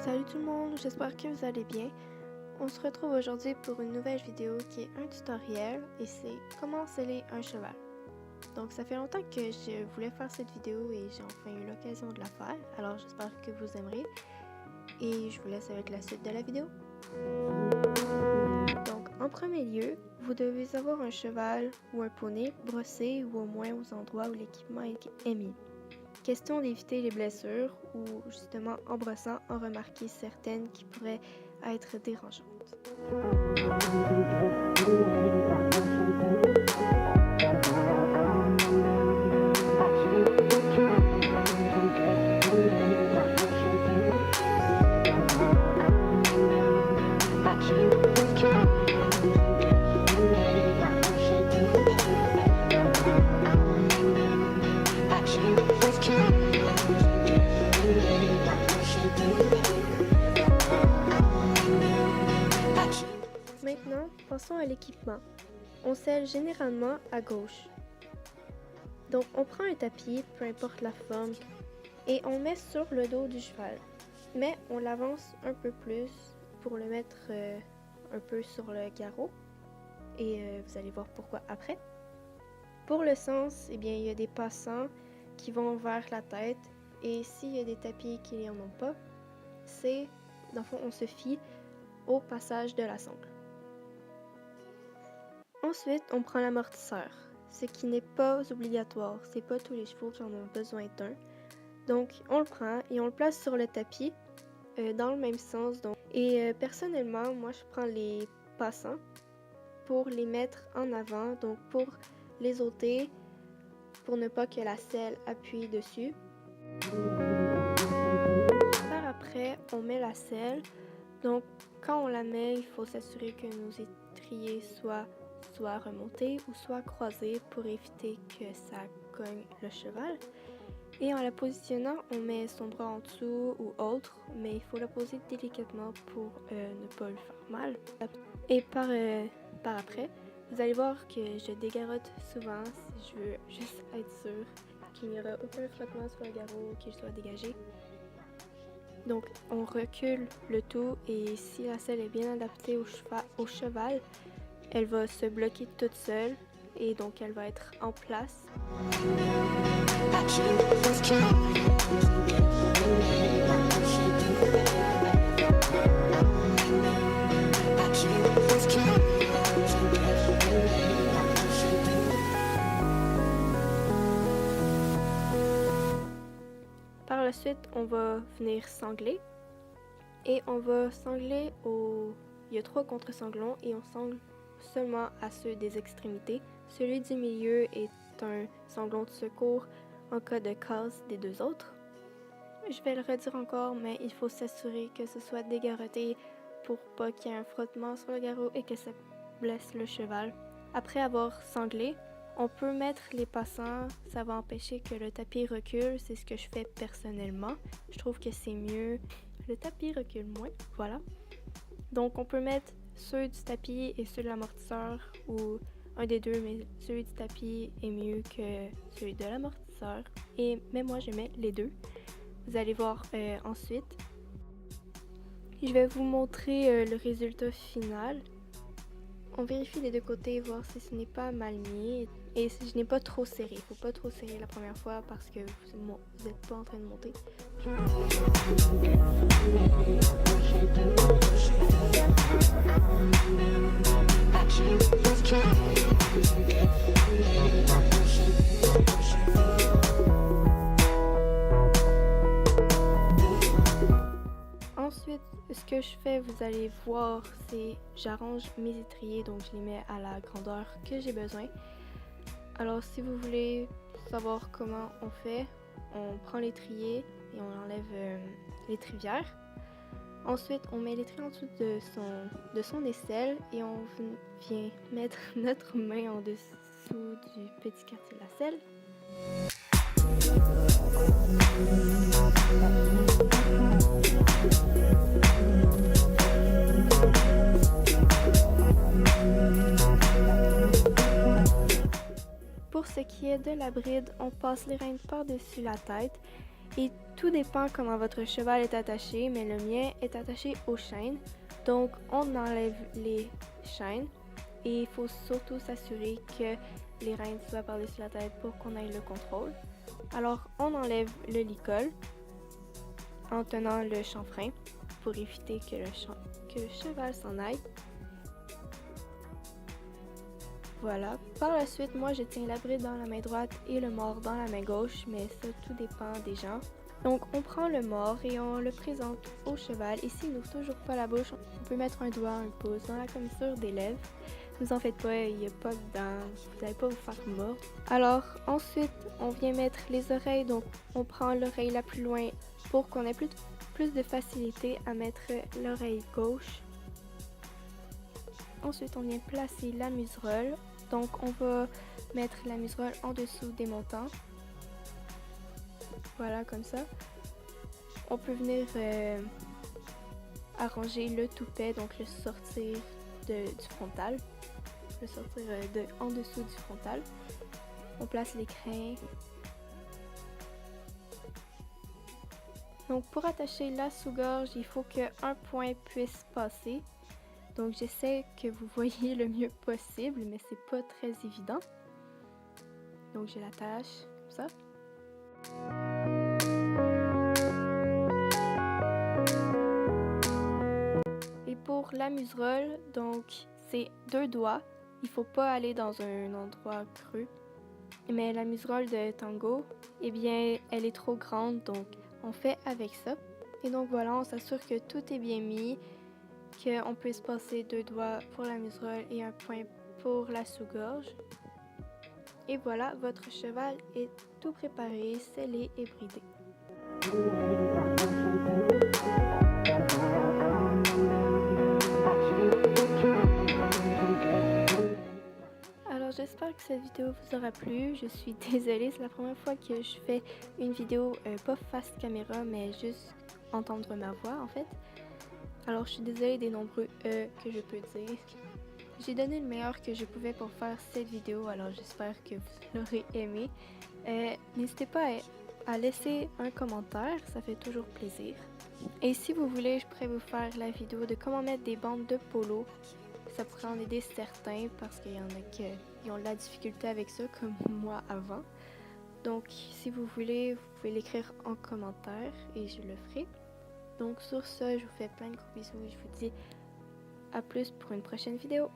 Salut tout le monde, j'espère que vous allez bien. On se retrouve aujourd'hui pour une nouvelle vidéo qui est un tutoriel et c'est comment sceller un cheval. Donc ça fait longtemps que je voulais faire cette vidéo et j'ai enfin eu l'occasion de la faire, alors j'espère que vous aimerez et je vous laisse avec la suite de la vidéo. Donc en premier lieu, vous devez avoir un cheval ou un poney brossé ou au moins aux endroits où l'équipement est mis. Question d'éviter les blessures ou justement en brossant en remarquer certaines qui pourraient être dérangeantes. Maintenant, passons à l'équipement. On scelle généralement à gauche. Donc, on prend un tapis, peu importe la forme, et on met sur le dos du cheval. Mais on l'avance un peu plus pour le mettre un peu sur le garrot. Et vous allez voir pourquoi après. Pour le sens, eh bien, il y a des passants qui vont vers la tête. Et s'il y a des tapis qui n'en ont pas, c'est, dans le fond, on se fie au passage de la sangle. Ensuite, on prend l'amortisseur, ce qui n'est pas obligatoire, c'est pas tous les chevaux qui en ont besoin d'un. Donc, on le prend et on le place sur le tapis dans le même sens. Et personnellement, moi, je prends les passants pour les mettre en avant, donc pour les ôter, pour ne pas que la selle appuie dessus. Par après, on met la selle. Donc, quand on la met, il faut s'assurer que nos étriers soient remontés ou soit croisés pour éviter que ça cogne le cheval. Et en la positionnant, on met son bras en dessous ou autre, mais il faut la poser délicatement pour ne pas le faire mal. Et par après, vous allez voir que je dégarotte souvent si je veux juste être sûre qu'il n'y aura aucun frottement sur le garrot, qu'il soit dégagé. Donc, on recule le tout et si la selle est bien adaptée au cheval, elle va se bloquer toute seule et donc elle va être en place. Par la suite, on va venir sangler et on va sangler il y a 3 contre-sanglons et on sangle seulement à ceux des extrémités. Celui du milieu est un sanglon de secours en cas de casse des 2 autres. Je vais le redire encore, mais il faut s'assurer que ce soit dégarrotté pour pas qu'il y ait un frottement sur le garrot et que ça blesse le cheval. Après avoir sanglé, on peut mettre les passants, ça va empêcher que le tapis recule, c'est ce que je fais personnellement. Je trouve que c'est mieux, le tapis recule moins, voilà. Donc on peut mettre ceux du tapis et ceux de l'amortisseur ou un des deux, mais celui du tapis est mieux que celui de l'amortisseur. Mais moi je mets les deux. Vous allez voir ensuite. Je vais vous montrer le résultat final. On vérifie des deux côtés, voir si ce n'est pas mal mis et si je n'ai pas trop serré. Il ne faut pas trop serrer la première fois parce que vous n'êtes pas en train de monter. Ensuite, ce que je fais, vous allez voir, c'est j'arrange mes étriers, donc je les mets à la grandeur que j'ai besoin. Alors, si vous voulez savoir comment on fait, on prend l'étrier et on enlève l'étrivière. Ensuite, on met l'étrier en dessous de son aisselle et on vient mettre notre main en dessous du petit quartier de la selle. Pour ce qui est de la bride, on passe les rênes par-dessus la tête Et tout dépend comment votre cheval est attaché, mais le mien est attaché aux chaînes. Donc on enlève les chaînes et il faut surtout s'assurer que les rênes soient par-dessus la tête pour qu'on ait le contrôle. Alors on enlève le licol en tenant le chanfrein pour éviter que le cheval s'en aille. Voilà. Par la suite, moi je tiens la bride dans la main droite et le mors dans la main gauche, mais ça tout dépend des gens. Donc on prend le mors et on le présente au cheval et s'il n'ouvre toujours pas la bouche, on peut mettre un doigt, un pouce dans la commissure des lèvres. Ne vous en faites pas, il n'y a pas de dents, vous n'allez pas vous faire mordre. Alors ensuite, on vient mettre les oreilles, donc on prend l'oreille la plus loin pour qu'on ait plus de facilité à mettre l'oreille gauche. Ensuite, on vient placer la muserolle. Donc, on va mettre la muserolle en dessous des montants. Voilà, comme ça. On peut venir arranger le toupet, donc le sortir du frontal. Le sortir en dessous du frontal. On place les crins. Donc, pour attacher la sous-gorge, il faut qu'un point puisse passer. Donc j'essaie que vous voyez le mieux possible, mais c'est pas très évident. Donc je l'attache comme ça. Et pour la muserolle, donc c'est 2 doigts. Il faut pas aller dans un endroit creux. Mais la muserolle de Tango, eh bien, elle est trop grande, donc on fait avec ça. Et donc voilà, on s'assure que tout est bien mis. Qu'on puisse passer 2 doigts pour la muserolle et un point pour la sous-gorge. Et voilà, votre cheval est tout préparé, scellé et bridé. Alors j'espère que cette vidéo vous aura plu. Je suis désolée, c'est la première fois que je fais une vidéo pas face caméra, mais juste entendre ma voix en fait. Alors je suis désolée des nombreux que je peux dire. J'ai donné le meilleur que je pouvais pour faire cette vidéo, alors j'espère que vous l'aurez aimé. N'hésitez pas à laisser un commentaire, ça fait toujours plaisir. Et si vous voulez, je pourrais vous faire la vidéo de comment mettre des bandes de polo. Ça pourrait en aider certains parce qu'il y en a qui ont de la difficulté avec ça, comme moi avant. Donc si vous voulez, vous pouvez l'écrire en commentaire et je le ferai. Donc sur ce, je vous fais plein de gros bisous et je vous dis à plus pour une prochaine vidéo.